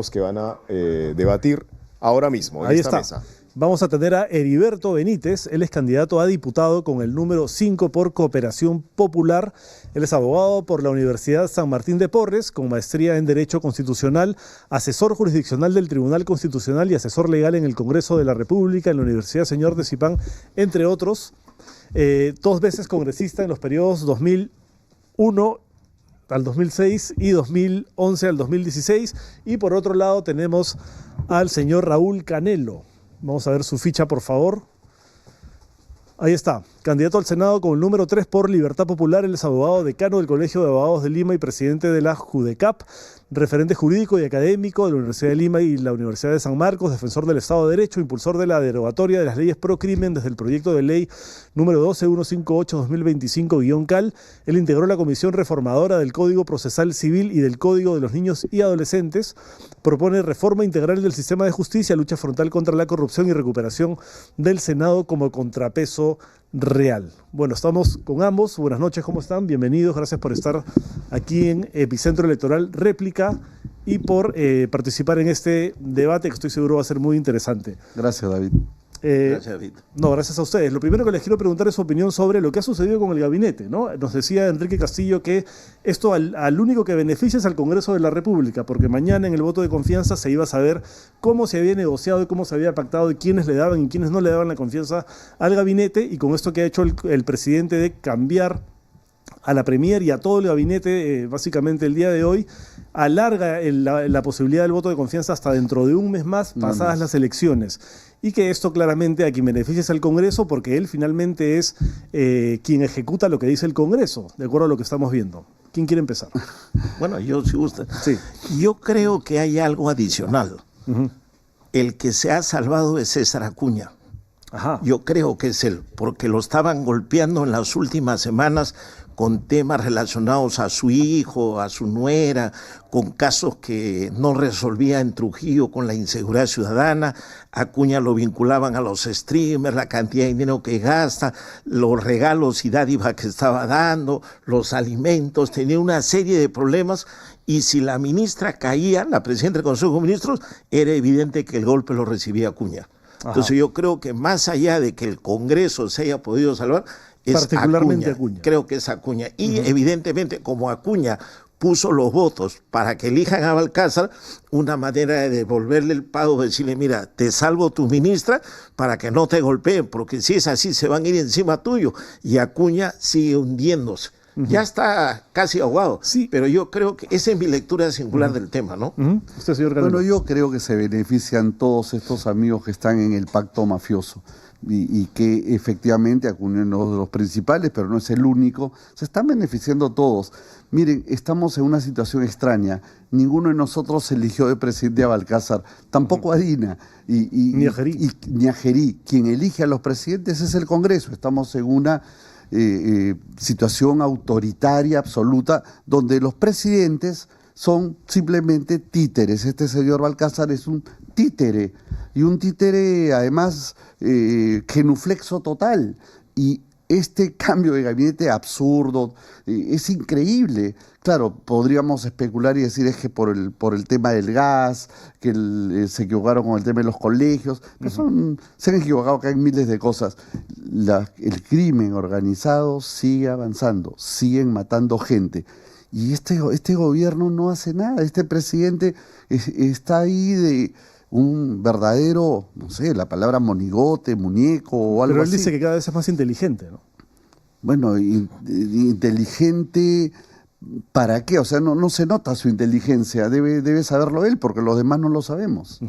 que van a debatir ahora mismo en esta mesa. Vamos a tener a Heriberto Benítez, él es candidato a diputado con el número 5 por Cooperación Popular. Él es abogado por la Universidad San Martín de Porres, con maestría en Derecho Constitucional, asesor jurisdiccional del Tribunal Constitucional y asesor legal en el Congreso de la República, en la Universidad Señor de Zipán, entre otros. 2 veces congresista en los periodos 2001 al 2006 y 2011 al 2016. Y por otro lado tenemos al señor Raúl Canelo. Vamos a ver su ficha, por favor. Ahí está, candidato al Senado con el número 3 por Libertad Popular. Él es abogado decano del Colegio de Abogados de Lima y presidente de la JUDECAP, referente jurídico y académico de la Universidad de Lima y la Universidad de San Marcos, defensor del Estado de Derecho, impulsor de la derogatoria de las leyes pro crimen desde el proyecto de ley número 12158-2025-CAL. Él integró la Comisión Reformadora del Código Procesal Civil y del Código de los Niños y Adolescentes. Propone reforma integral del sistema de justicia, lucha frontal contra la corrupción y recuperación del Senado como contrapeso real. Bueno, estamos con ambos. Buenas noches, ¿cómo están? Bienvenidos, gracias por estar aquí en Epicentro Electoral Réplica y por participar en este debate que estoy seguro va a ser muy interesante. Gracias, David. Gracias, David. No, gracias a ustedes. Lo primero que les quiero preguntar es su opinión sobre lo que ha sucedido con el gabinete, ¿no? Nos decía Enrique Castillo que esto al único que beneficia es al Congreso de la República, porque mañana en el voto de confianza se iba a saber cómo se había negociado y cómo se había pactado y quiénes le daban y quiénes no le daban la confianza al gabinete, y con esto que ha hecho el presidente de cambiar a la Premier y a todo el gabinete, básicamente el día de hoy, alarga la posibilidad del voto de confianza hasta dentro de un mes más, pasadas las elecciones. Y que esto claramente a quien beneficia es al Congreso, porque él finalmente es quien ejecuta lo que dice el Congreso, de acuerdo a lo que estamos viendo. ¿Quién quiere empezar? Bueno, yo si gusta. Sí. Yo creo que hay algo adicional. El que se ha salvado es César Acuña. Ajá. Yo creo que es él, porque lo estaban golpeando en las últimas semanas con temas relacionados a su hijo, a su nuera, con casos que no resolvía en Trujillo con la inseguridad ciudadana. Acuña lo vinculaban a los streamers, la cantidad de dinero que gasta, los regalos y dádivas que estaba dando, los alimentos, tenía una serie de problemas. Y si la ministra caía, la presidenta del Consejo de Ministros, era evidente que el golpe lo recibía Acuña. Ajá. Entonces yo creo que más allá de que el Congreso se haya podido salvar, es particularmente Acuña. Creo que es Acuña. Y evidentemente, como Acuña puso los votos para que elijan a Balcázar, una manera de devolverle el pago, decirle, mira, te salvo tu ministra para que no te golpeen, porque si es así se van a ir encima tuyo. Y Acuña sigue hundiéndose. Ya está casi ahogado, sí, pero yo creo que esa es mi lectura singular del tema, ¿no? Usted, señor Canelo. Bueno, yo creo que se benefician todos estos amigos que están en el pacto mafioso y que efectivamente Acuña es uno de los principales, pero no es el único. Se están beneficiando todos. Miren, estamos en una situación extraña. Ninguno de nosotros eligió de presidente a Balcázar, tampoco a Dina. Ni a Gerí. Ni a Gerí. Quien elige a los presidentes es el Congreso. Estamos en una situación autoritaria absoluta, donde los presidentes son simplemente títeres. Este señor Balcázar es un títere, y un títere además genuflexo total. Y este cambio de gabinete absurdo es increíble. Claro, podríamos especular y decir es que por el tema del gas, que se equivocaron con el tema de los colegios, pero se han equivocado, que hay miles de cosas. El crimen organizado sigue avanzando, siguen matando gente. Y este gobierno no hace nada. Este presidente está ahí de un verdadero, no sé, la palabra monigote, muñeco o algo así. Pero él dice que cada vez es más inteligente, ¿no? Bueno, inteligente, ¿para qué? O sea, no se nota su inteligencia, debe saberlo él, porque los demás no lo sabemos.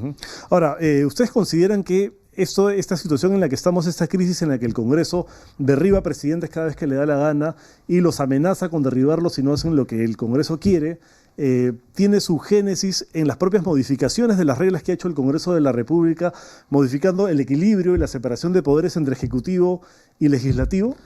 Ahora, ¿ustedes consideran que esta situación en la que estamos, esta crisis en la que el Congreso derriba presidentes cada vez que le da la gana y los amenaza con derribarlos si no hacen lo que el Congreso quiere, tiene su génesis en las propias modificaciones de las reglas que ha hecho el Congreso de la República, modificando el equilibrio y la separación de poderes entre Ejecutivo y Legislativo?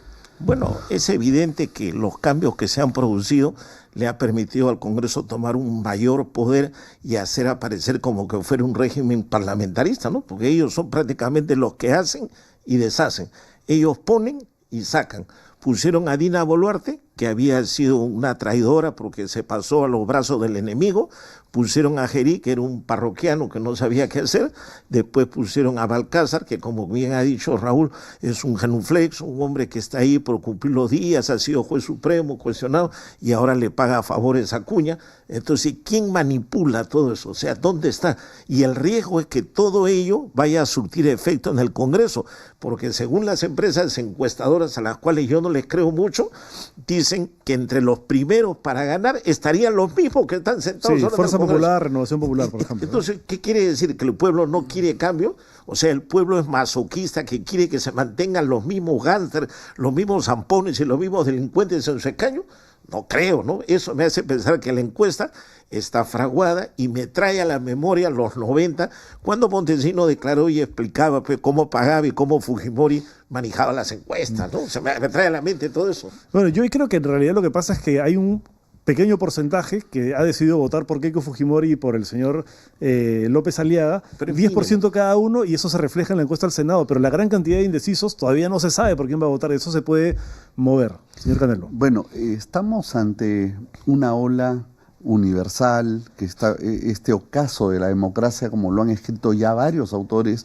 Bueno, es evidente que los cambios que se han producido le ha permitido al Congreso tomar un mayor poder y hacer aparecer como que fuera un régimen parlamentarista, ¿no? Porque ellos son prácticamente los que hacen y deshacen. Ellos ponen y sacan. Pusieron a Dina Boluarte que había sido una traidora porque se pasó a los brazos del enemigo. Pusieron a Gerí, que era un parroquiano que no sabía qué hacer. Después pusieron a Balcázar, que como bien ha dicho Raúl, es un genuflex, un hombre que está ahí por cumplir los días, ha sido juez supremo, cuestionado, y ahora le paga favores a Acuña. Entonces, ¿quién manipula todo eso? O sea, ¿dónde está? Y el riesgo es que todo ello vaya a surtir efecto en el Congreso, porque según las empresas encuestadoras, a las cuales yo no les creo mucho, dicen que entre los primeros para ganar estarían los mismos que están sentados ahora Fuerza en el Congreso. Popular, Renovación Popular, por ejemplo. Entonces, ¿qué quiere decir? ¿Que el pueblo no quiere cambio? O sea, el pueblo es masoquista, que quiere que se mantengan los mismos gángsters, los mismos zampones y los mismos delincuentes en su escaño. No creo, ¿no? Eso me hace pensar que la encuesta está fraguada y me trae a la memoria los 90, cuando Montesino declaró y explicaba pues, cómo pagaba y cómo Fujimori manejaba las encuestas, ¿no? O sea, me trae a la mente todo eso. Bueno, yo creo que en realidad lo que pasa es que hay un pequeño porcentaje que ha decidido votar por Keiko Fujimori y por el señor López Aliaga, Pero 10% cada uno, y eso se refleja en la encuesta del Senado, pero la gran cantidad de indecisos todavía no se sabe por quién va a votar, eso se puede mover. Señor Canelo. Bueno, estamos ante una ola universal, que está este ocaso de la democracia, como lo han escrito ya varios autores,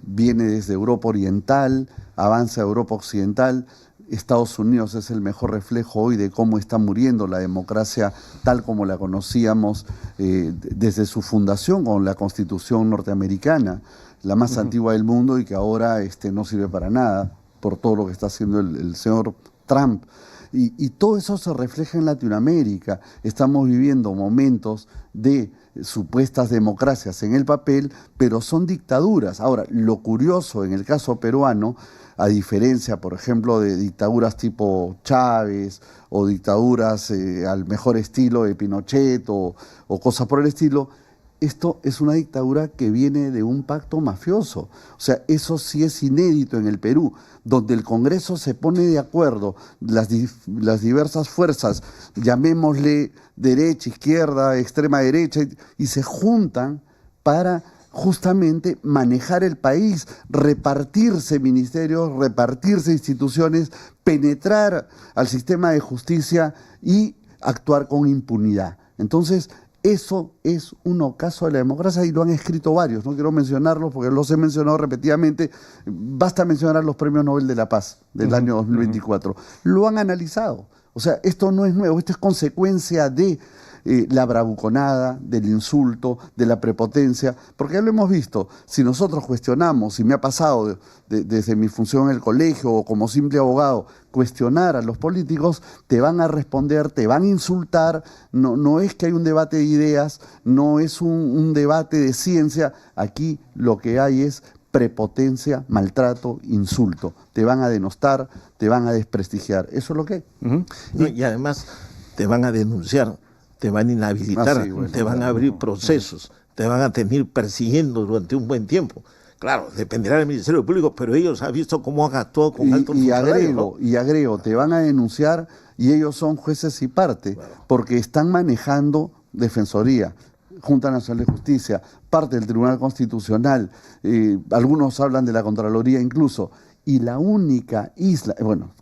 viene desde Europa Oriental, avanza a Europa Occidental. Estados Unidos es el mejor reflejo hoy de cómo está muriendo la democracia tal como la conocíamos desde su fundación con la Constitución norteamericana, la más antigua del mundo y que ahora no sirve para nada por todo lo que está haciendo el señor Trump. Y todo eso se refleja en Latinoamérica. Estamos viviendo momentos de supuestas democracias en el papel, pero son dictaduras. Ahora, lo curioso en el caso peruano, a diferencia, por ejemplo, de dictaduras tipo Chávez o dictaduras al mejor estilo de Pinochet o cosas por el estilo, esto es una dictadura que viene de un pacto mafioso. O sea, eso sí es inédito en el Perú, donde el Congreso se pone de acuerdo, las diversas fuerzas, llamémosle derecha, izquierda, extrema derecha, y se juntan para justamente manejar el país, repartirse ministerios, repartirse instituciones, penetrar al sistema de justicia y actuar con impunidad. Entonces, eso es un ocaso de la democracia y lo han escrito varios, no quiero mencionarlos porque los he mencionado repetidamente, basta mencionar los premios Nobel de la Paz del año 2024. Lo han analizado, o sea, esto no es nuevo, esto es consecuencia de la bravuconada, del insulto, de la prepotencia, porque ya lo hemos visto, si nosotros cuestionamos, y me ha pasado desde mi función en el colegio o como simple abogado, cuestionar a los políticos, te van a responder, te van a insultar, no es que hay un debate de ideas, no es un debate de ciencia, aquí lo que hay es prepotencia, maltrato, insulto, te van a denostar, te van a desprestigiar, eso es lo que hay. No, y además te van a denunciar, te van a inhabilitar, te van a abrir procesos, te van a tener persiguiendo durante un buen tiempo. Claro, dependerá del Ministerio Público, pero ellos han visto cómo han actuado con altos funcionarios, ¿no? Y agrego, te van a denunciar y ellos son jueces y parte, porque están manejando Defensoría, Junta Nacional de Justicia, parte del Tribunal Constitucional, algunos hablan de la Contraloría incluso, y la única isla,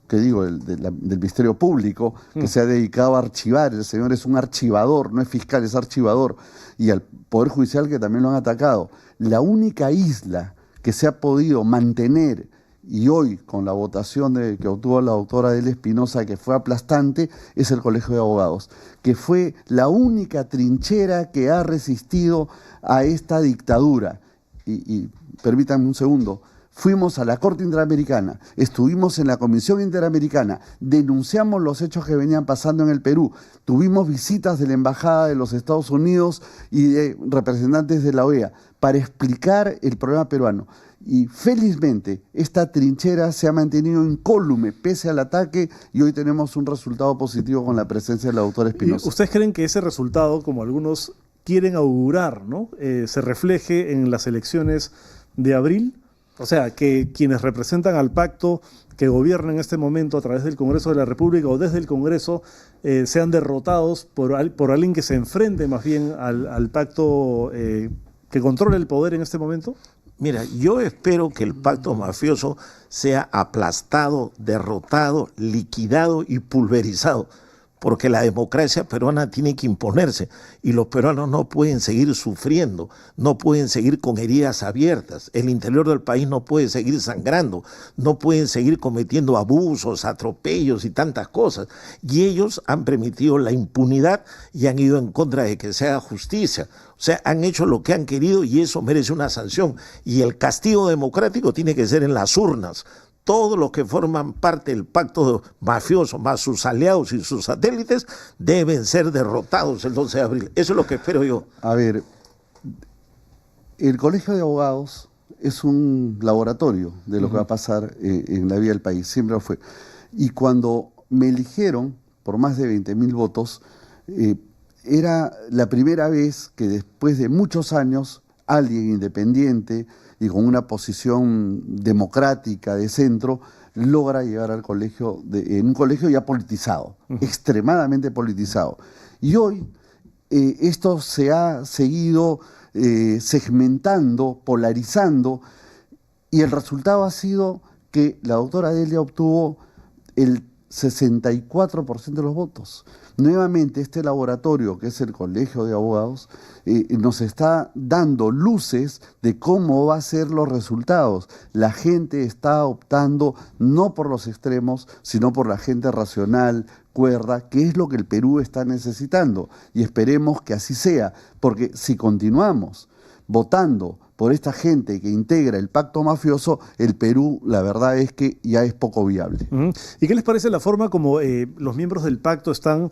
que digo, del Ministerio Público, que se ha dedicado a archivar, el señor es un archivador, no es fiscal, es archivador, y al Poder Judicial que también lo han atacado. La única isla que se ha podido mantener, y hoy con la votación que obtuvo la doctora Adela Espinosa, que fue aplastante, es el Colegio de Abogados, que fue la única trinchera que ha resistido a esta dictadura. Y permítanme un segundo, fuimos a la Corte Interamericana, estuvimos en la Comisión Interamericana, denunciamos los hechos que venían pasando en el Perú, tuvimos visitas de la Embajada de los Estados Unidos y de representantes de la OEA para explicar el problema peruano. Y felizmente esta trinchera se ha mantenido incólume pese al ataque y hoy tenemos un resultado positivo con la presencia de la doctora Espinosa. ¿Ustedes creen que ese resultado, como algunos quieren augurar, ¿no? Se refleje en las elecciones de abril? O sea, que quienes representan al pacto que gobierna en este momento a través del Congreso de la República o desde el Congreso sean derrotados por alguien que se enfrente más bien al pacto que controla el poder en este momento. Mira, yo espero que el pacto mafioso sea aplastado, derrotado, liquidado y pulverizado, porque la democracia peruana tiene que imponerse y los peruanos no pueden seguir sufriendo, no pueden seguir con heridas abiertas, el interior del país no puede seguir sangrando, no pueden seguir cometiendo abusos, atropellos y tantas cosas. Y ellos han permitido la impunidad y han ido en contra de que se haga justicia. O sea, han hecho lo que han querido y eso merece una sanción. Y el castigo democrático tiene que ser en las urnas. Todos los que forman parte del pacto mafioso, más sus aliados y sus satélites, deben ser derrotados el 12 de abril. Eso es lo que espero yo. A ver, el Colegio de Abogados es un laboratorio de lo que va a pasar en la vida del país, siempre lo fue. Y cuando me eligieron por más de 20.000 votos, era la primera vez que después de muchos años alguien independiente y con una posición democrática de centro logra llegar al colegio, en un colegio ya politizado, extremadamente politizado. Y hoy esto se ha seguido segmentando, polarizando, y el resultado ha sido que la doctora Delia obtuvo el 64% de los votos. Nuevamente, este laboratorio, que es el Colegio de Abogados, nos está dando luces de cómo va a ser los resultados. La gente está optando no por los extremos, sino por la gente racional, cuerda, que es lo que el Perú está necesitando. Y esperemos que así sea, porque si continuamos votando por esta gente que integra el pacto mafioso, el Perú, la verdad es que ya es poco viable. ¿Y qué les parece la forma como los miembros del pacto están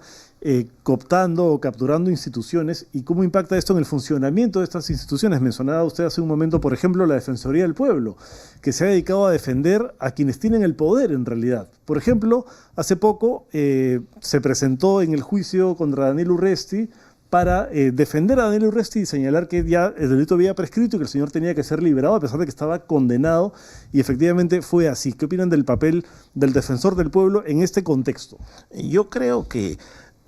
cooptando o capturando instituciones y cómo impacta esto en el funcionamiento de estas instituciones? Mencionaba usted hace un momento, por ejemplo, la Defensoría del Pueblo, que se ha dedicado a defender a quienes tienen el poder en realidad. Por ejemplo, hace poco se presentó en el juicio contra Daniel Urresti para defender a Daniel Urresti y señalar que ya el delito había prescrito y que el señor tenía que ser liberado a pesar de que estaba condenado, y efectivamente fue así. ¿Qué opinan del papel del defensor del pueblo en este contexto? Yo creo que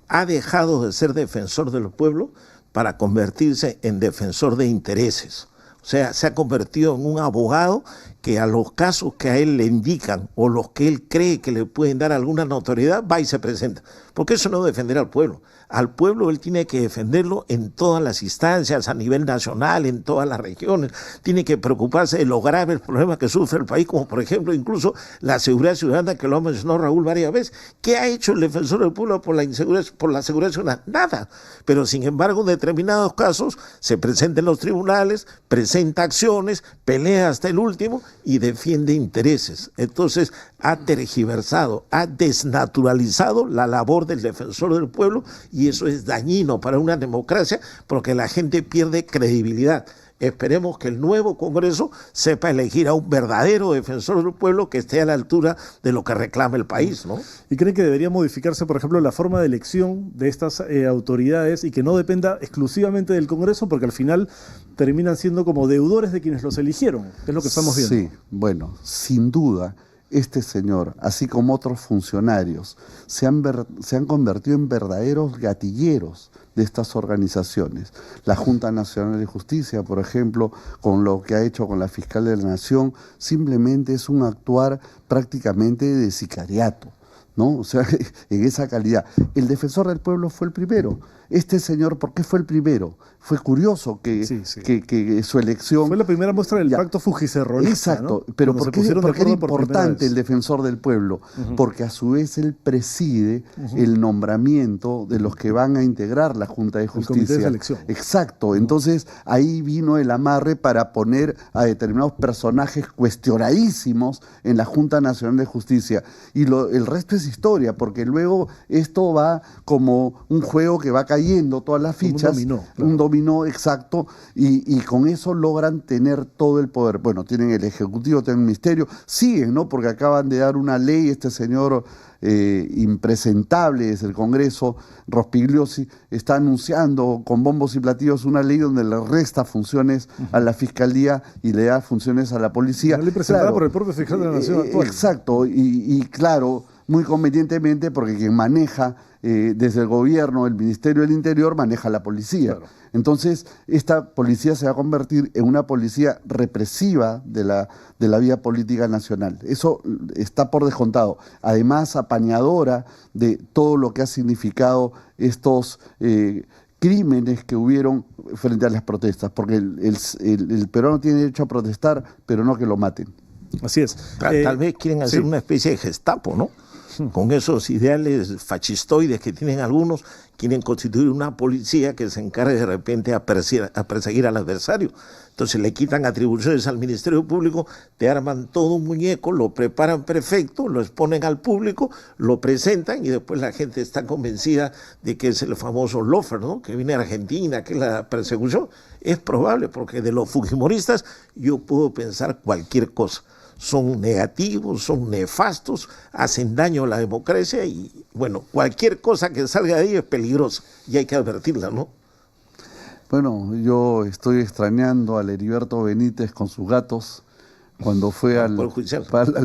ha dejado de ser defensor del pueblo para convertirse en defensor de intereses. O sea, se ha convertido en un abogado que a los casos que a él le indican o los que él cree que le pueden dar alguna notoriedad, va y se presenta. Porque eso no es defender al pueblo. Al pueblo él tiene que defenderlo en todas las instancias, a nivel nacional, en todas las regiones. Tiene que preocuparse de los graves problemas que sufre el país, como por ejemplo incluso la seguridad ciudadana, que lo ha mencionado Raúl varias veces. ¿Qué ha hecho el defensor del pueblo por la seguridad ciudadana? Nada. Pero sin embargo, en determinados casos se presenta en los tribunales, presenta acciones, pelea hasta el último y defiende intereses. Entonces ha tergiversado, ha desnaturalizado la labor del defensor del pueblo, y eso es dañino para una democracia porque la gente pierde credibilidad. Esperemos que el nuevo Congreso sepa elegir a un verdadero defensor del pueblo que esté a la altura de lo que reclama el país, ¿no? ¿Y creen que debería modificarse, por ejemplo, la forma de elección de estas autoridades y que no dependa exclusivamente del Congreso, porque al final terminan siendo como deudores de quienes los eligieron, que es lo que estamos viendo? Sí, bueno, sin duda, este señor, así como otros funcionarios, se han convertido en verdaderos gatilleros de estas organizaciones. La Junta Nacional de Justicia, por ejemplo, con lo que ha hecho con la Fiscal de la Nación, simplemente es un actuar prácticamente de sicariato, ¿no? O sea, en esa calidad. El defensor del pueblo fue el primero. Este señor, ¿por qué fue el primero? Fue curioso que su elección... Fue la primera muestra del pacto fujicerronista. Exacto, ¿no? pero ¿por qué era importante el defensor del pueblo? Porque a su vez él preside el nombramiento de los que van a integrar la Junta de Justicia. El comité de selección. Exacto, entonces ahí vino el amarre para poner a determinados personajes cuestionadísimos en la Junta Nacional de Justicia. Y el resto es historia, porque luego esto va como un juego que va cayendo todas las fichas. Un dominó, exacto, y con eso logran tener todo el poder. Bueno, tienen el Ejecutivo, tienen el Ministerio, siguen, ¿no? Porque acaban de dar una ley, este señor impresentable desde el Congreso, Rospigliosi, está anunciando con bombos y platillos una ley donde le resta funciones a la Fiscalía y le da funciones a la Policía. Una ley presentada por el propio fiscal de la Nación actual. Exacto, y claro, muy convenientemente, porque quien maneja desde el gobierno, el Ministerio del Interior maneja la policía. Claro. Entonces, esta policía se va a convertir en una policía represiva de la vía política nacional. Eso está por descontado. Además, apañadora de todo lo que ha significado estos crímenes que hubieron frente a las protestas, porque el peruano tiene derecho a protestar, pero no que lo maten. Así es. Tal vez quieren hacer una especie de Gestapo, ¿no? Con esos ideales fascistoides que tienen algunos, quieren constituir una policía que se encargue de repente a perseguir al adversario. Entonces le quitan atribuciones al Ministerio Público, te arman todo un muñeco, lo preparan perfecto, lo exponen al público, lo presentan y después la gente está convencida de que es el famoso Lofer, ¿no? Que viene a Argentina, que es la persecución. Es probable, porque de los fujimoristas yo puedo pensar cualquier cosa. Son negativos, son nefastos, hacen daño a la democracia y, bueno, cualquier cosa que salga de ahí es peligrosa y hay que advertirla, ¿no? Bueno, yo estoy extrañando al Heriberto Benítez con sus gatos cuando fue al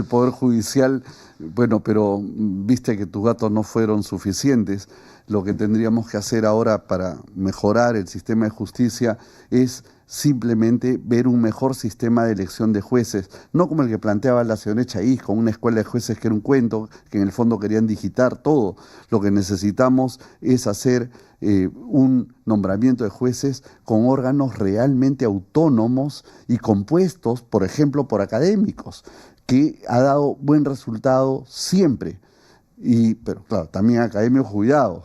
Poder Judicial. Bueno, pero viste que tus gatos no fueron suficientes. Lo que tendríamos que hacer ahora para mejorar el sistema de justicia es simplemente ver un mejor sistema de elección de jueces, no como el que planteaba la señora Echaíz, con una escuela de jueces que era un cuento, que en el fondo querían digitar todo. Lo que necesitamos es hacer un nombramiento de jueces con órganos realmente autónomos y compuestos, por ejemplo, por académicos, que ha dado buen resultado siempre. Pero claro, también académicos jubilados.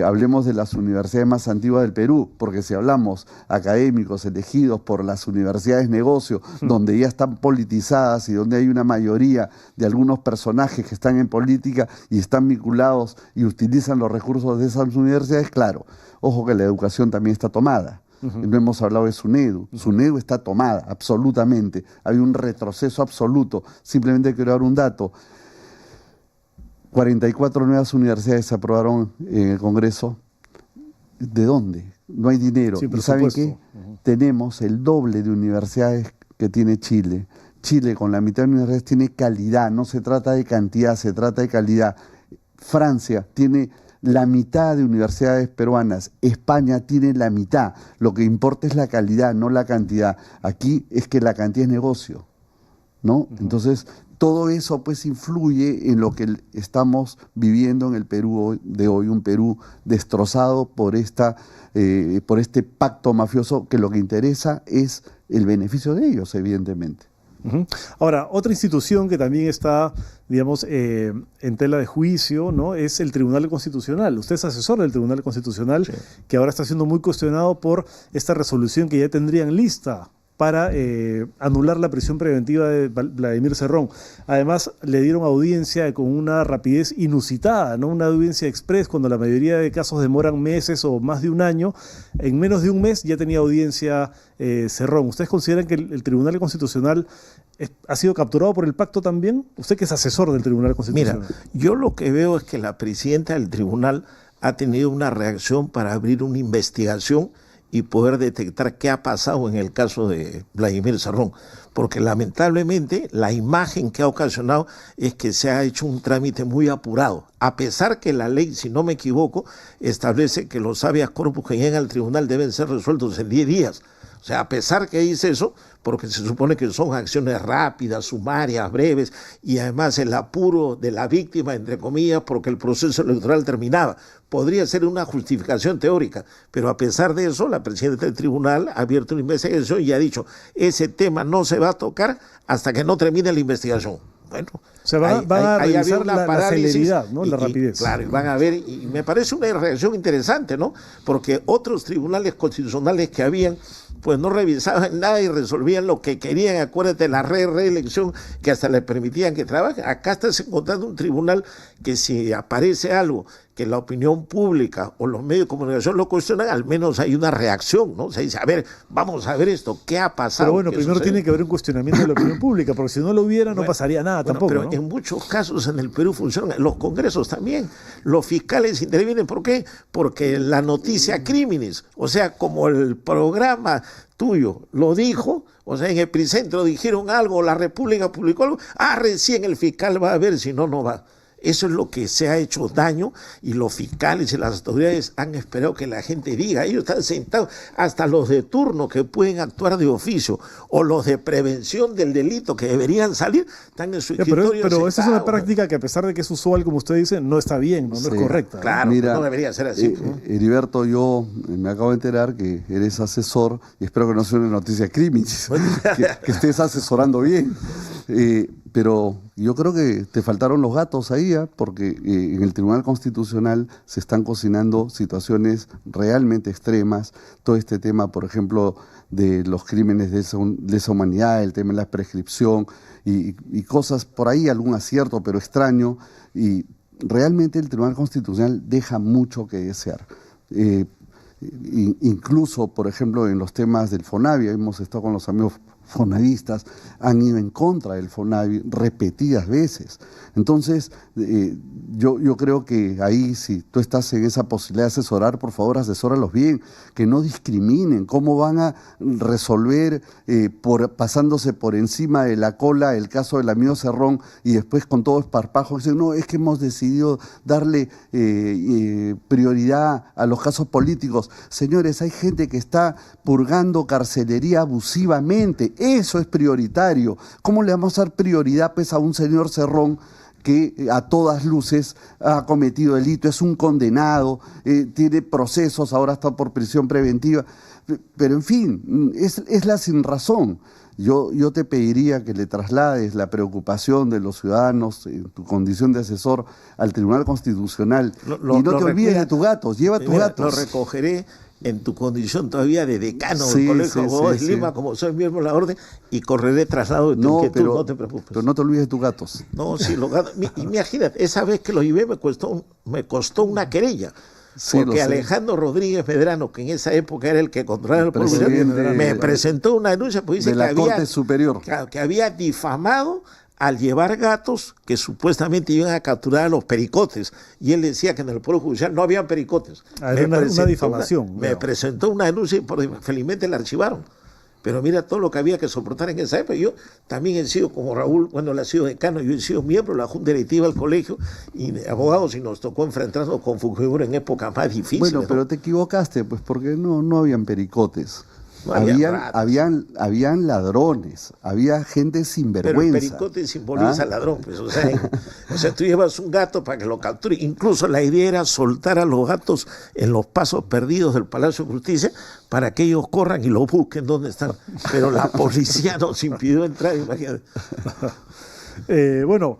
Hablemos de las universidades más antiguas del Perú, porque si hablamos académicos elegidos por las universidades negocio, donde ya están politizadas y donde hay una mayoría de algunos personajes que están en política y están vinculados y utilizan los recursos de esas universidades, claro, ojo que la educación también está tomada. No hemos hablado de SUNEDU. SUNEDU está tomada, absolutamente. Hay un retroceso absoluto. Simplemente quiero dar un dato. 44 nuevas universidades se aprobaron en el Congreso. ¿De dónde? No hay dinero. Sí, ¿y saben qué? Tenemos el doble de universidades que tiene Chile. Chile, con la mitad de universidades, tiene calidad. No se trata de cantidad, se trata de calidad. Francia tiene la mitad de universidades peruanas. España tiene la mitad. Lo que importa es la calidad, no la cantidad. Aquí es que la cantidad es negocio, ¿no? Entonces, todo eso pues influye en lo que estamos viviendo en el Perú de hoy, un Perú destrozado por este pacto mafioso, que lo que interesa es el beneficio de ellos, evidentemente. Ahora, otra institución que también está, digamos, en tela de juicio, ¿no?, es el Tribunal Constitucional. Usted es asesor del Tribunal Constitucional, sí, que ahora está siendo muy cuestionado por esta resolución que ya tendrían lista para anular la prisión preventiva de Vladimir Cerrón. Además, le dieron audiencia con una rapidez inusitada, ¿no? Una audiencia express, cuando la mayoría de casos demoran meses o más de un año. En menos de un mes ya tenía audiencia Cerrón. ¿Ustedes consideran que el Tribunal Constitucional ha sido capturado por el pacto también? Usted, que es asesor del Tribunal Constitucional. Mira, yo lo que veo es que la presidenta del tribunal ha tenido una reacción para abrir una investigación y poder detectar qué ha pasado en el caso de Vladimir Cerrón, porque lamentablemente la imagen que ha ocasionado es que se ha hecho un trámite muy apurado, a pesar que la ley, si no me equivoco, establece que los habeas corpus que llegan al tribunal deben ser resueltos en 10 días. O sea, a pesar que dice eso, porque se supone que son acciones rápidas, sumarias, breves, y además el apuro de la víctima, entre comillas, porque el proceso electoral terminaba. Podría ser una justificación teórica, pero a pesar de eso, la presidenta del tribunal ha abierto una investigación y ha dicho, ese tema no se va a tocar hasta que no termine la investigación. Bueno, o sea, van a revisar la celeridad, ¿no? La rapidez. Claro, y van a ver, y me parece una reacción interesante, ¿no? Porque otros tribunales constitucionales que habían, pues no revisaban nada y resolvían lo que querían. Acuérdate, la reelección, que hasta le permitían que trabaje. Acá estás encontrando un tribunal que, si aparece algo que la opinión pública o los medios de comunicación lo cuestionan, al menos hay una reacción, ¿no? Se dice, a ver, vamos a ver esto, ¿qué ha pasado? Pero bueno, primero tiene que haber un cuestionamiento de la opinión pública, porque si no lo hubiera, no pasaría nada tampoco, pero ¿no? En muchos casos en el Perú funcionan, los congresos también, los fiscales intervienen. ¿Por qué? Porque la noticia crímenes, o sea, como el programa tuyo lo dijo, o sea, en Epicentro dijeron algo, la República publicó algo, recién el fiscal va a ver, si no, no va. Eso es lo que se ha hecho daño, y los fiscales y las autoridades han esperado que la gente diga. Ellos están sentados, hasta los de turno que pueden actuar de oficio, o los de prevención del delito que deberían salir, están en su escritorio. Pero esa es una práctica que, a pesar de que es usual, como usted dice, no está bien, no es correcta. Claro, mira, no debería ser así. Heriberto, yo me acabo de enterar que eres asesor, y espero que no sea una noticia crimis, que estés asesorando bien. Pero yo creo que te faltaron los gatos ahí, porque en el Tribunal Constitucional se están cocinando situaciones realmente extremas. Todo este tema, por ejemplo, de los crímenes de lesa humanidad, el tema de la prescripción y cosas por ahí, algún acierto, pero extraño. Y realmente el Tribunal Constitucional deja mucho que desear. Incluso, por ejemplo, en los temas del FONAVI, hemos estado con los amigos fonavistas, han ido en contra del FONAVI repetidas veces. Entonces, yo creo que ahí, si tú estás en esa posibilidad de asesorar, por favor, asesóralos bien, que no discriminen. ¿Cómo van a resolver pasándose por encima de la cola el caso del amigo Cerrón, y después con todo esparpajo dicen, no, es que hemos decidido darle prioridad a los casos políticos? Señores, hay gente que está purgando carcelería abusivamente. Eso es prioritario. ¿Cómo le vamos a dar prioridad pues a un señor Cerrón que a todas luces ha cometido delito, es un condenado, tiene procesos, ahora está por prisión preventiva? Pero en fin, es la sinrazón. Yo te pediría que le traslades la preocupación de los ciudadanos en tu condición de asesor al Tribunal Constitucional. Y no te olvides de tus gatos, lleva tus gatos. Lo recogeré en tu condición todavía de decano del Colegio de Abogados de Lima, como soy miembro de la orden, y correré traslado de tu inquietud, no te preocupes. Pero no te olvides de tus gatos. No, sí, los gatos. Imagínate, esa vez que lo llevé me costó una querella. Porque Alejandro Rodríguez Medrano, que en esa época era el que controlaba el Poder, me presentó una denuncia, pues dice de la Corte Superior, que había difamado al llevar gatos que supuestamente iban a capturar a los pericotes, y él decía que en el Poder Judicial no había pericotes. Era una difamación. Me presentó una denuncia y felizmente la archivaron. Pero mira todo lo que había que soportar en esa época. Yo también he sido, como Raúl, cuando él ha sido decano, yo he sido miembro de la Junta Directiva del colegio y de abogados, y nos tocó enfrentarnos con Fujimori en épocas más difíciles. Bueno, pero ¿no? Te equivocaste, pues, porque no habían pericotes. No habían ladrones, había gente sinvergüenza. Pero el pericote simboliza al ladrón, pues, o sea, tú llevas un gato para que lo capture. Incluso la idea era soltar a los gatos en los pasos perdidos del Palacio de Justicia para que ellos corran y lo busquen donde están. Pero la policía nos impidió entrar, imagínate. Bueno,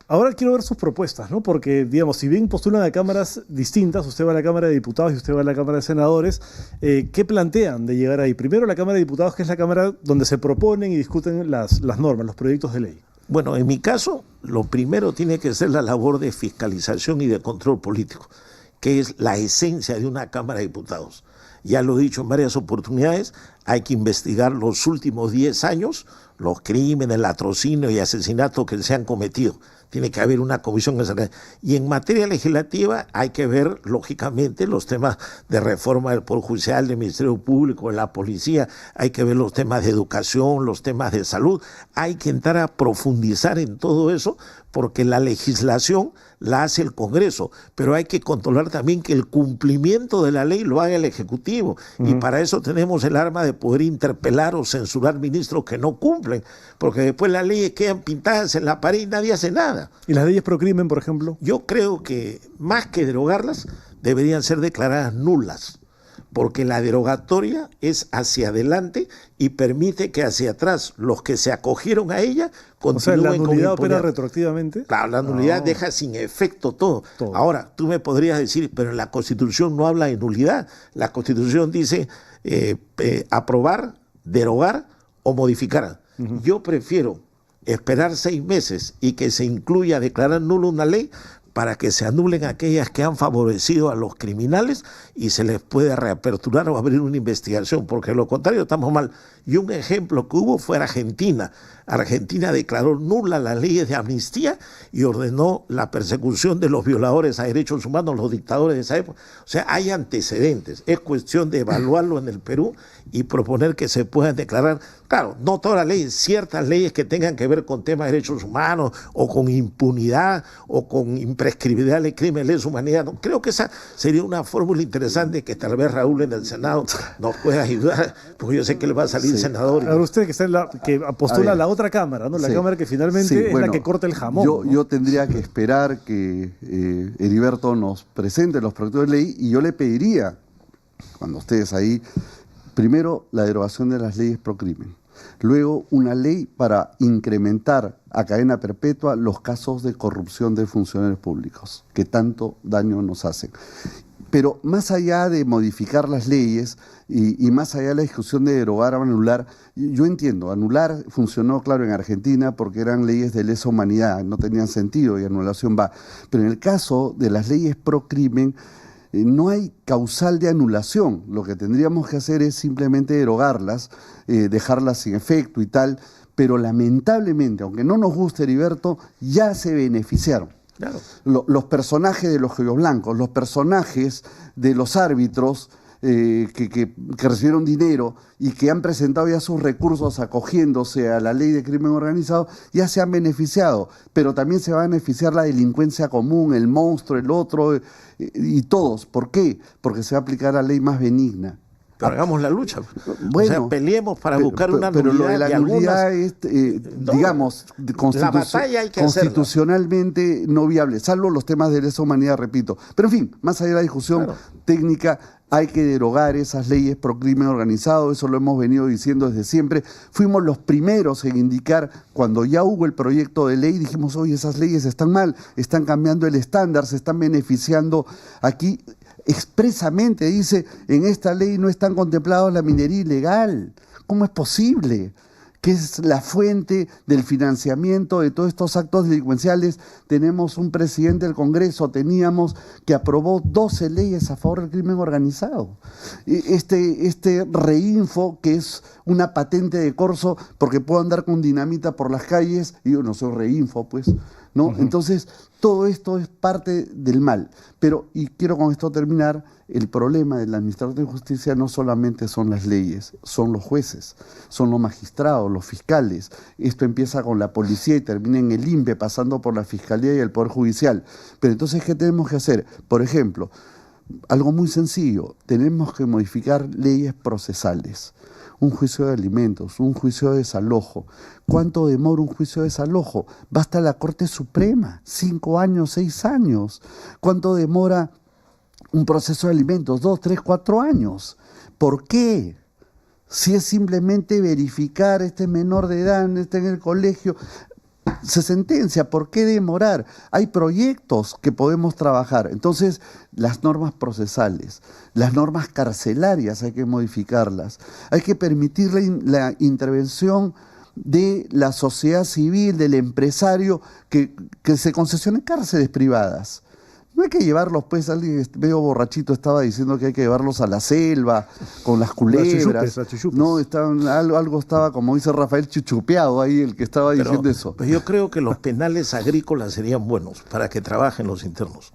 ahora quiero ver sus propuestas, ¿no? Porque, digamos, si bien postulan a cámaras distintas, usted va a la Cámara de Diputados y usted va a la Cámara de Senadores, ¿qué plantean de llegar ahí? Primero, la Cámara de Diputados, que es la Cámara donde se proponen y discuten las normas, los proyectos de ley. Bueno, en mi caso, lo primero tiene que ser la labor de fiscalización y de control político, que es la esencia de una Cámara de Diputados. Ya lo he dicho en varias oportunidades, hay que investigar los últimos 10 años, los crímenes, el latrocinio y asesinato que se han cometido. Tiene que haber una comisión. Y en materia legislativa hay que ver, lógicamente, los temas de reforma del Poder Judicial, del Ministerio Público, de la Policía, hay que ver los temas de educación, los temas de salud. Hay que entrar a profundizar en todo eso, porque la legislación la hace el Congreso, pero hay que controlar también que el cumplimiento de la ley lo haga el Ejecutivo. Y para eso tenemos el arma de poder interpelar o censurar ministros que no cumplen, porque después las leyes quedan pintadas en la pared y nadie hace nada. ¿Y las leyes pro crimen, por ejemplo? Yo creo que más que derogarlas, deberían ser declaradas nulas, porque la derogatoria es hacia adelante y permite que hacia atrás los que se acogieron a ella continúen. O sea, ¿la nulidad opera retroactivamente? Claro, la nulidad deja sin efecto todo. Ahora, tú me podrías decir, pero en la Constitución no habla de nulidad. La Constitución dice aprobar, derogar o modificar. Yo prefiero esperar 6 meses y que se incluya declarar nulo una ley, para que se anulen aquellas que han favorecido a los criminales y se les puede reaperturar o abrir una investigación, porque de lo contrario estamos mal. Y un ejemplo que hubo fue Argentina. Argentina declaró nula las leyes de amnistía y ordenó la persecución de los violadores a derechos humanos, los dictadores de esa época. O sea, hay antecedentes. Es cuestión de evaluarlo en el Perú y proponer que se puedan declarar, claro, no todas las leyes, ciertas leyes que tengan que ver con temas de derechos humanos o con impunidad o con imprescriptibilidad de crímenes de lesa humanidad. No, creo que esa sería una fórmula interesante que tal vez Raúl en el Senado nos pueda ayudar, porque yo sé que le va a salir senador. Ahora usted que está que postula la otra cámara, ¿no? La cámara que finalmente es la que corta el jamón. Yo tendría que esperar que Heriberto nos presente los proyectos de ley y yo le pediría, cuando ustedes ahí, primero la derogación de las leyes pro crimen, luego una ley para incrementar a cadena perpetua los casos de corrupción de funcionarios públicos, que tanto daño nos hacen. Pero más allá de modificar las leyes y más allá de la discusión de derogar o anular, yo entiendo, anular funcionó, claro, en Argentina porque eran leyes de lesa humanidad, no tenían sentido y anulación va. Pero en el caso de las leyes pro crimen, no hay causal de anulación. Lo que tendríamos que hacer es simplemente derogarlas, dejarlas sin efecto y tal, pero lamentablemente, aunque no nos guste, Heriberto, ya se beneficiaron. Claro. Los personajes de los cuellos blancos, los personajes de los árbitros que recibieron dinero y que han presentado ya sus recursos acogiéndose a la ley de crimen organizado, ya se han beneficiado, pero también se va a beneficiar la delincuencia común, el monstruo, el otro, y todos. ¿Por qué? Porque se va a aplicar la ley más benigna. Pero hagamos la lucha. Bueno, o sea, peleemos para buscar una nulidad. Pero lo de la nulidad es, digamos, constitucionalmente no viable, salvo los temas de lesa humanidad, repito. Pero en fin, más allá de la discusión técnica, hay que derogar esas leyes pro crimen organizado, eso lo hemos venido diciendo desde siempre. Fuimos los primeros en indicar, cuando ya hubo el proyecto de ley, dijimos, oye, esas leyes están mal, están cambiando el estándar, se están beneficiando aquí. Expresamente dice, en esta ley no están contemplados la minería ilegal. ¿Cómo es posible? Que es la fuente del financiamiento de todos estos actos delincuenciales. Tenemos un presidente del Congreso, teníamos, que aprobó 12 leyes a favor del crimen organizado. Este reinfo, que es una patente de corso, porque puedo andar con dinamita por las calles, y yo no soy reinfo, pues, ¿no? Entonces, todo esto es parte del mal. Pero, y quiero con esto terminar, el problema de la administración de justicia no solamente son las leyes, son los jueces, son los magistrados, los fiscales. Esto empieza con la policía y termina en el INPE, pasando por la Fiscalía y el Poder Judicial. Pero entonces, ¿qué tenemos que hacer? Por ejemplo, algo muy sencillo, tenemos que modificar leyes procesales. Un juicio de alimentos, un juicio de desalojo. ¿Cuánto demora un juicio de desalojo? Basta la Corte Suprema, 5 años, 6 años. ¿Cuánto demora un proceso de alimentos? 2, 3, 4 años. ¿Por qué? Si es simplemente verificar, este menor de edad, está en el colegio, se sentencia, ¿por qué demorar? Hay proyectos que podemos trabajar. Entonces, las normas procesales, las normas carcelarias hay que modificarlas. Hay que permitir la intervención de la sociedad civil, del empresario, que se concesionen cárceles privadas. No hay que llevarlos, pues, alguien medio borrachito estaba diciendo que hay que llevarlos a la selva, con las culebras. No, algo estaba, como dice Rafael, chuchupeado ahí, el que estaba diciendo eso. Pero yo creo que los penales agrícolas serían buenos para que trabajen los internos.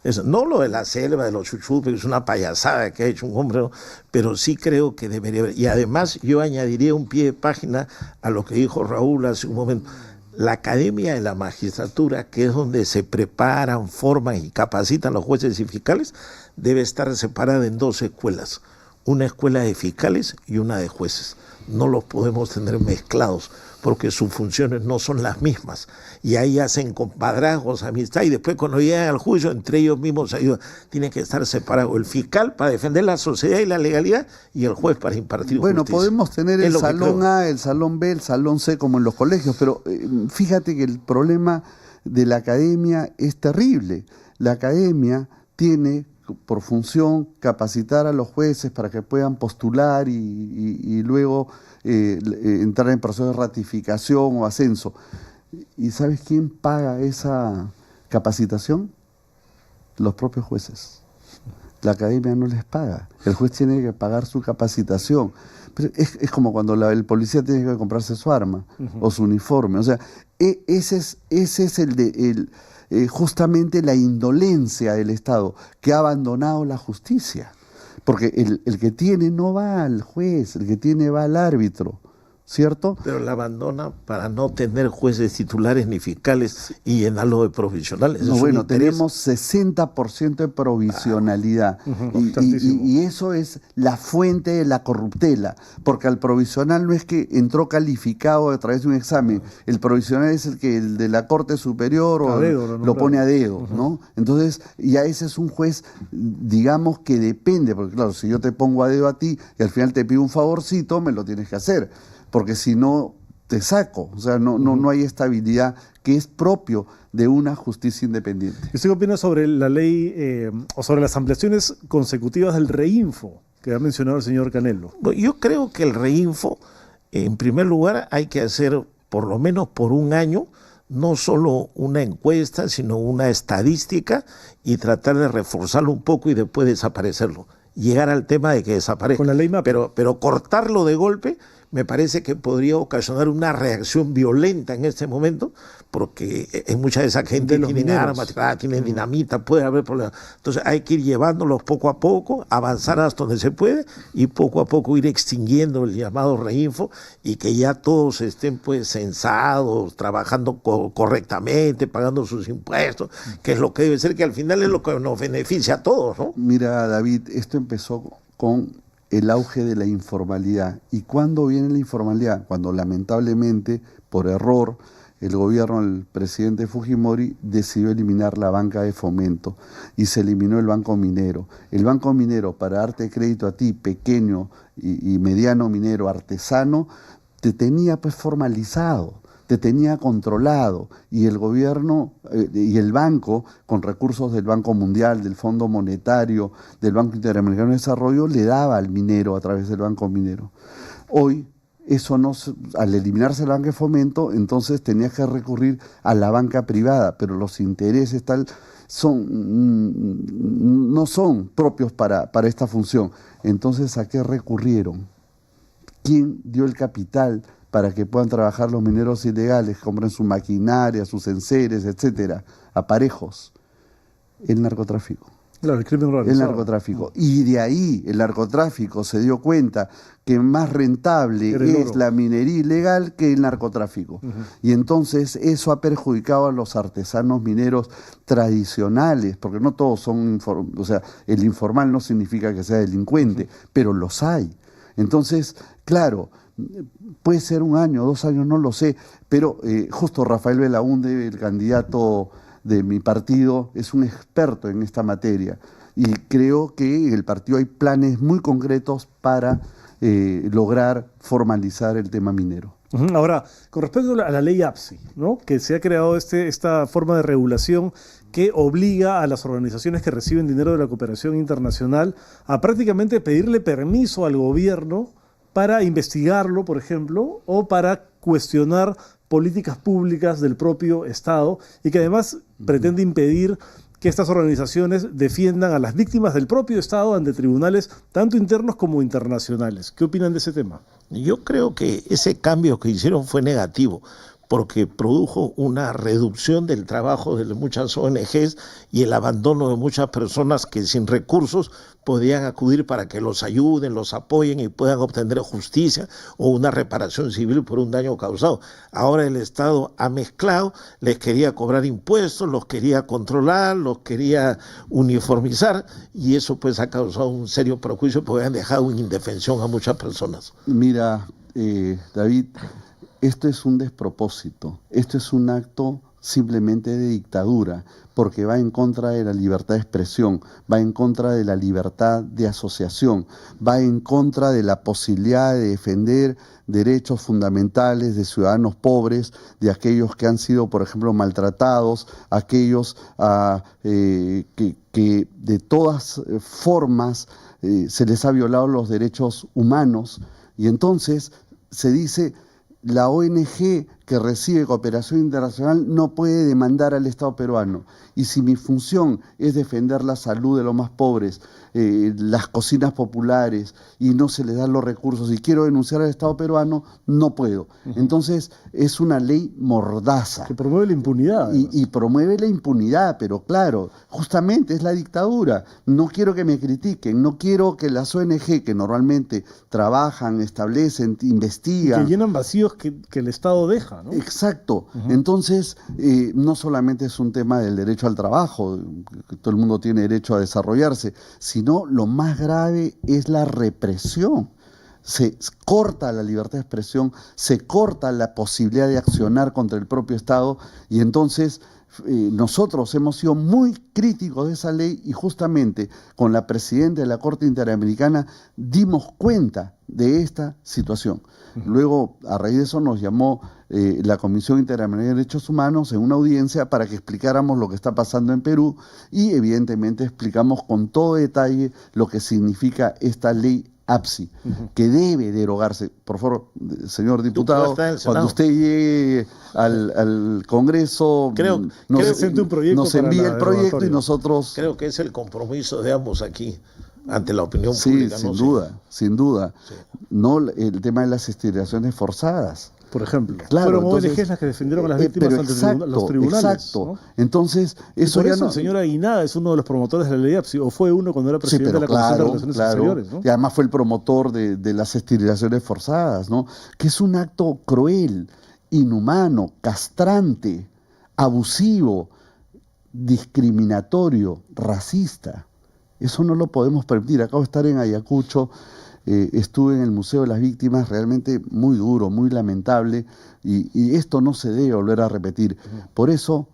Eso, no lo de la selva, de los chuchupes, es una payasada que ha hecho un hombre, pero sí creo que debería haber. Y además yo añadiría un pie de página a lo que dijo Raúl hace un momento. La Academia de la Magistratura, que es donde se preparan, forman y capacitan los jueces y fiscales, debe estar separada en 2 escuelas. Una escuela de fiscales y una de jueces. No los podemos tener mezclados porque sus funciones no son las mismas. Y ahí hacen compadrazgos, amistad, y después cuando llegan al juicio, entre ellos mismos ayudan. Tiene que estar separado el fiscal para defender la sociedad y la legalidad y el juez para impartir justicia. Bueno, podemos tener el salón A, el salón B, el salón C como en los colegios, pero fíjate que el problema de la academia es terrible. La academia tiene por función capacitar a los jueces para que puedan postular y luego entrar en proceso de ratificación o ascenso. ¿Y sabes quién paga esa Capacitación, los propios jueces. La academia no les paga. El juez tiene que pagar su capacitación. Pero es como cuando el policía tiene que comprarse su arma o su uniforme. O sea, ese es justamente la indolencia del Estado, que ha abandonado la justicia. Porque el que tiene no va al juez, el que tiene va al árbitro, ¿cierto? Pero la abandona para no tener jueces titulares ni fiscales y llenarlo de provisionales. No, bueno, tenemos 60% de provisionalidad y eso es la fuente de la corruptela, porque al provisional no es que entró calificado a través de un examen, el provisional es el de la Corte Superior o lo pone a dedo, ¿no? Entonces ya ese es un juez, digamos, que depende, porque claro, si yo te pongo a dedo a ti y al final te pido un favorcito, me lo tienes que hacer, porque si no te saco, o sea, no hay estabilidad que es propio de una justicia independiente. ¿Y usted qué opina sobre la ley o sobre las ampliaciones consecutivas del Reinfo que ha mencionado el señor Canelo? Yo creo que el Reinfo, en primer lugar, hay que hacer por lo menos por un año, no solo una encuesta, sino una estadística y tratar de reforzarlo un poco y después desaparecerlo. Llegar al tema de que desaparezca. Con la ley MAP. Pero cortarlo de golpe me parece que podría ocasionar una reacción violenta en este momento, porque en mucha de esa gente tienen armas, tienen dinamita, puede haber problemas. Entonces hay que ir llevándolos poco a poco, avanzar hasta donde se puede y poco a poco ir extinguiendo el llamado Reinfo y que ya todos estén pues censados, trabajando correctamente, pagando sus impuestos, que es lo que debe ser, que al final es lo que nos beneficia a todos, ¿no? Mira, David, esto empezó con el auge de la informalidad. ¿Y cuándo viene la informalidad? Cuando lamentablemente, por error, el gobierno del presidente Fujimori decidió eliminar la banca de fomento y se eliminó el Banco Minero. El Banco Minero, para darte crédito a ti, pequeño y mediano minero artesano, te tenía pues formalizado, te tenía controlado, y el gobierno y el banco, con recursos del Banco Mundial, del Fondo Monetario, del Banco Interamericano de Desarrollo, le daba al minero a través del Banco Minero. Hoy, eso no, al eliminarse la banca de fomento, entonces tenías que recurrir a la banca privada, pero los intereses no son propios para esta función. Entonces, ¿a qué recurrieron? ¿Quién dio el capital para que puedan trabajar los mineros ilegales, compren su maquinaria, sus enseres, etcétera, aparejos? El narcotráfico. Claro, el crimen organizado. El narcotráfico. Y de ahí el narcotráfico se dio cuenta que más rentable es la minería ilegal que el narcotráfico. Y entonces eso ha perjudicado a los artesanos mineros tradicionales, porque no todos son, o sea, el informal no significa que sea delincuente, pero los hay. Entonces, claro, puede ser 1 año, 2 años, no lo sé, pero justo Rafael Belaúnde, el candidato de mi partido, es un experto en esta materia, y creo que en el partido hay planes muy concretos para lograr formalizar el tema minero. Ahora, con respecto a la ley APSI, ¿no?, que se ha creado esta forma de regulación que obliga a las organizaciones que reciben dinero de la cooperación internacional a prácticamente pedirle permiso al gobierno para investigarlo, por ejemplo, o para cuestionar políticas públicas del propio Estado, y que además pretende impedir que estas organizaciones defiendan a las víctimas del propio Estado ante tribunales tanto internos como internacionales. ¿Qué opinan de ese tema? Yo creo que ese cambio que hicieron fue negativo, porque produjo una reducción del trabajo de muchas ONGs y el abandono de muchas personas que sin recursos podían acudir para que los ayuden, los apoyen y puedan obtener justicia o una reparación civil por un daño causado. Ahora el Estado ha mezclado, les quería cobrar impuestos, los quería controlar, los quería uniformizar, y eso pues ha causado un serio perjuicio porque han dejado en indefensión a muchas personas. Mira, David, esto es un despropósito, esto es un acto simplemente de dictadura, porque va en contra de la libertad de expresión, va en contra de la libertad de asociación, va en contra de la posibilidad de defender derechos fundamentales de ciudadanos pobres, de aquellos que han sido, por ejemplo, maltratados, aquellos que de todas formas se les ha violado los derechos humanos. Y entonces se dice: la ONG que recibe cooperación internacional no puede demandar al Estado peruano. Y si mi función es defender la salud de los más pobres, las cocinas populares, y no se les dan los recursos, y quiero denunciar al Estado peruano, no puedo. Entonces es una ley mordaza. Que promueve la impunidad. Y promueve la impunidad, pero claro, justamente es la dictadura. No quiero que me critiquen, no quiero que las ONG, que normalmente trabajan, establecen, investigan, que llenan vacíos que el Estado deja, ¿no? Exacto. Entonces, no solamente es un tema del derecho al trabajo, que todo el mundo tiene derecho a desarrollarse, sino lo más grave es la represión. Se corta la libertad de expresión, se corta la posibilidad de accionar contra el propio Estado, y entonces nosotros hemos sido muy críticos de esa ley, y justamente con la presidenta de la Corte Interamericana dimos cuenta de esta situación. Luego, a raíz de eso, nos llamó la Comisión Interamericana de Derechos Humanos en una audiencia para que explicáramos lo que está pasando en Perú, y evidentemente explicamos con todo detalle lo que significa esta ley APSI, que debe derogarse. Por favor, señor diputado, cuando usted llegue al Congreso, nos envíe el proyecto y nosotros... Creo que es el compromiso de ambos aquí ante la opinión sí, pública. Sin duda, sin duda. Sí. No el tema de las esterilizaciones forzadas. Por ejemplo, claro, fueron ONGs las que defendieron a las víctimas ante los tribunales. Exacto. ¿No? Entonces, eso por ya eso no... el señor Aguinaga es uno de los promotores de la ley APSI, o fue uno cuando era presidente de la Comisión de Relaciones Exteriores, ¿no? Y además fue el promotor de las esterilizaciones forzadas, ¿no? Que es un acto cruel, inhumano, castrante, abusivo, discriminatorio, racista. Eso no lo podemos permitir. Acabo de estar en Ayacucho, estuve en el Museo de las Víctimas, realmente muy duro, muy lamentable, y esto no se debe volver a repetir. Por eso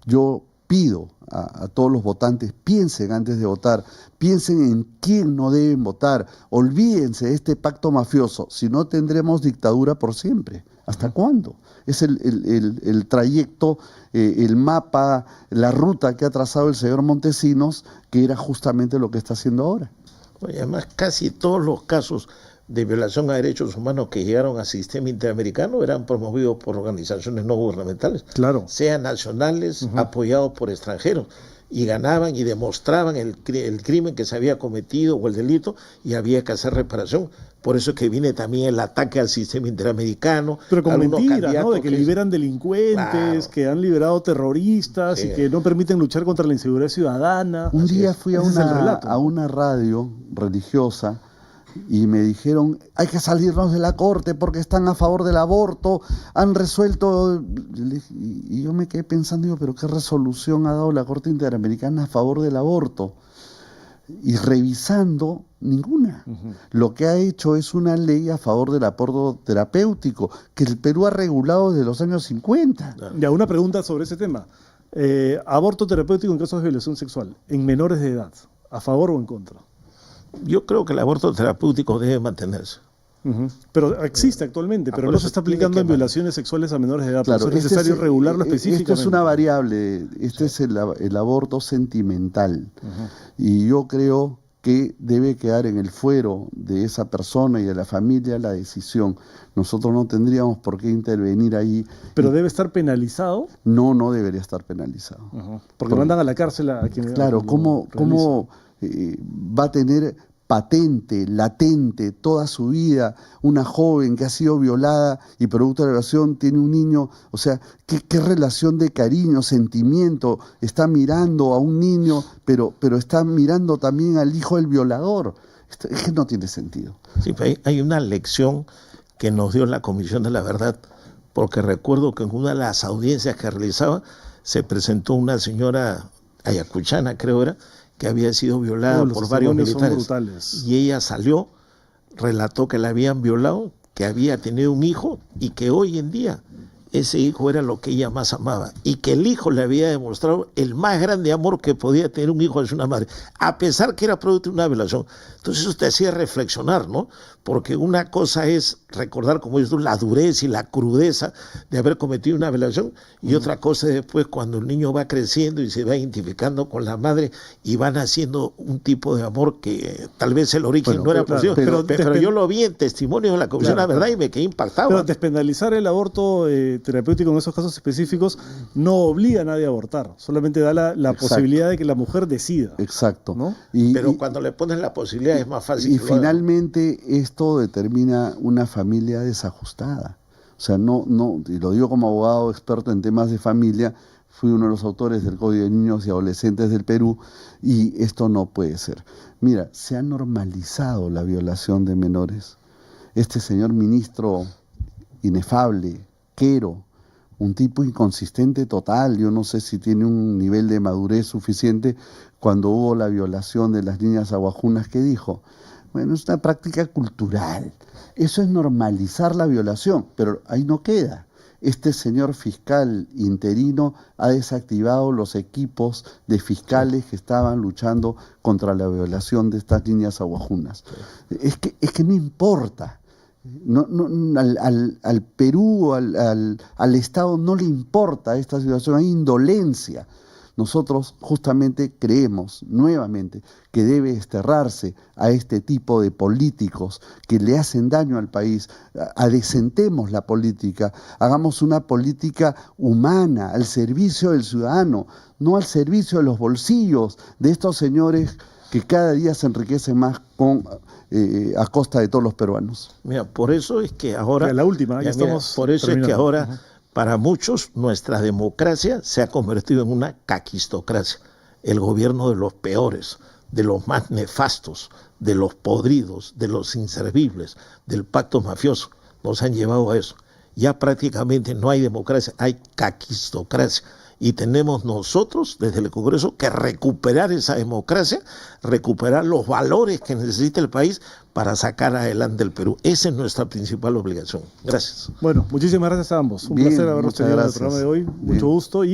yo pido a todos los votantes, piensen antes de votar, piensen en quién no deben votar, olvídense de este pacto mafioso, si no tendremos dictadura por siempre. ¿Hasta cuándo? Es el trayecto, el mapa, la ruta que ha trazado el señor Montesinos, que era justamente lo que está haciendo ahora. Oye, además, casi todos los casos de violación a derechos humanos que llegaron al sistema interamericano eran promovidos por organizaciones no gubernamentales, claro, sean nacionales, apoyados por extranjeros, y ganaban y demostraban el crimen que se había cometido o el delito, y había que hacer reparación. Por eso es que viene también el ataque al sistema interamericano. Pero con mentiras, ¿no? De que liberan delincuentes, claro, que han liberado terroristas, sí, y que no permiten luchar contra la inseguridad ciudadana. Un día fui a una radio religiosa y me dijeron, hay que salirnos de la corte porque están a favor del aborto, han resuelto... Y yo me quedé pensando, digo, pero ¿qué resolución ha dado la Corte Interamericana a favor del aborto? Y revisando, ninguna. Lo que ha hecho es una ley a favor del aborto terapéutico, que el Perú ha regulado desde los años 50. Ya, una pregunta sobre ese tema. Aborto terapéutico en casos de violación sexual, en menores de edad, ¿a favor o en contra? Yo creo que el aborto terapéutico debe mantenerse. Pero existe actualmente, pero no se está aplicando en violaciones sexuales a menores de edad. Claro, es necesario regularlo específicamente. Esto es una variable, es el aborto sentimental. Y yo creo que debe quedar en el fuero de esa persona y de la familia la decisión. Nosotros no tendríamos por qué intervenir ahí. ¿Pero debe estar penalizado? No, no debería estar penalizado. Porque mandan a la cárcel a quien... Claro, ¿cómo va a tener patente, latente, toda su vida, una joven que ha sido violada y producto de la violación tiene un niño? O sea, ¿qué relación de cariño, sentimiento? Está mirando a un niño, pero está mirando también al hijo del violador. Es que no tiene sentido. Sí, hay una lección que nos dio la Comisión de la Verdad, porque recuerdo que en una de las audiencias que realizaba se presentó una señora ayacuchana, creo era, que había sido violada por varios militares, y ella salió, relató que la habían violado, que había tenido un hijo y que hoy en día ese hijo era lo que ella más amaba y que el hijo le había demostrado el más grande amor que podía tener un hijo hacia una madre, a pesar que era producto de una violación. Entonces eso te hacía reflexionar, ¿no? Porque una cosa es recordar, como dices tú, la dureza y la crudeza de haber cometido una violación, y otra cosa es después cuando el niño va creciendo y se va identificando con la madre y van haciendo un tipo de amor que tal vez el origen no era posible, pero yo lo vi en testimonio de la Comisión de la Verdad y me quedé impactado. Pero despenalizar el aborto terapéutico en esos casos específicos no obliga a nadie a abortar, solamente da la posibilidad de que la mujer decida. Exacto. ¿No? Pero cuando le pones la posibilidad es más fácil. Y finalmente esto determina una familia desajustada. O sea, y lo digo como abogado experto en temas de familia, fui uno de los autores del Código de Niños y Adolescentes del Perú, y esto no puede ser. Mira, se ha normalizado la violación de menores. Este señor ministro inefable, Quero, un tipo inconsistente total, yo no sé si tiene un nivel de madurez suficiente, cuando hubo la violación de las niñas aguajunas, que dijo, bueno, es una práctica cultural, eso es normalizar la violación, pero ahí no queda. Este señor fiscal interino ha desactivado los equipos de fiscales que estaban luchando contra la violación de estas niñas aguajunas. Es que no importa. Al Perú, al Estado no le importa esta situación, hay indolencia. Nosotros justamente creemos nuevamente que debe desterrarse a este tipo de políticos que le hacen daño al país. Adecentemos la política, hagamos una política humana, al servicio del ciudadano, no al servicio de los bolsillos de estos señores que cada día se enriquecen más a costa de todos los peruanos. Mira, por eso es que ahora... La última, ya estamos por eso terminando. Es que ahora... Para muchos, nuestra democracia se ha convertido en una caquistocracia, el gobierno de los peores, de los más nefastos, de los podridos, de los inservibles, del pacto mafioso. Nos han llevado a eso. Ya prácticamente no hay democracia, hay caquistocracia. Y tenemos nosotros, desde el Congreso, que recuperar esa democracia, recuperar los valores que necesita el país para sacar adelante el Perú. Esa es nuestra principal obligación. Gracias. Bueno, muchísimas gracias a ambos. Un placer haberlos tenido en el programa de hoy. Mucho gusto.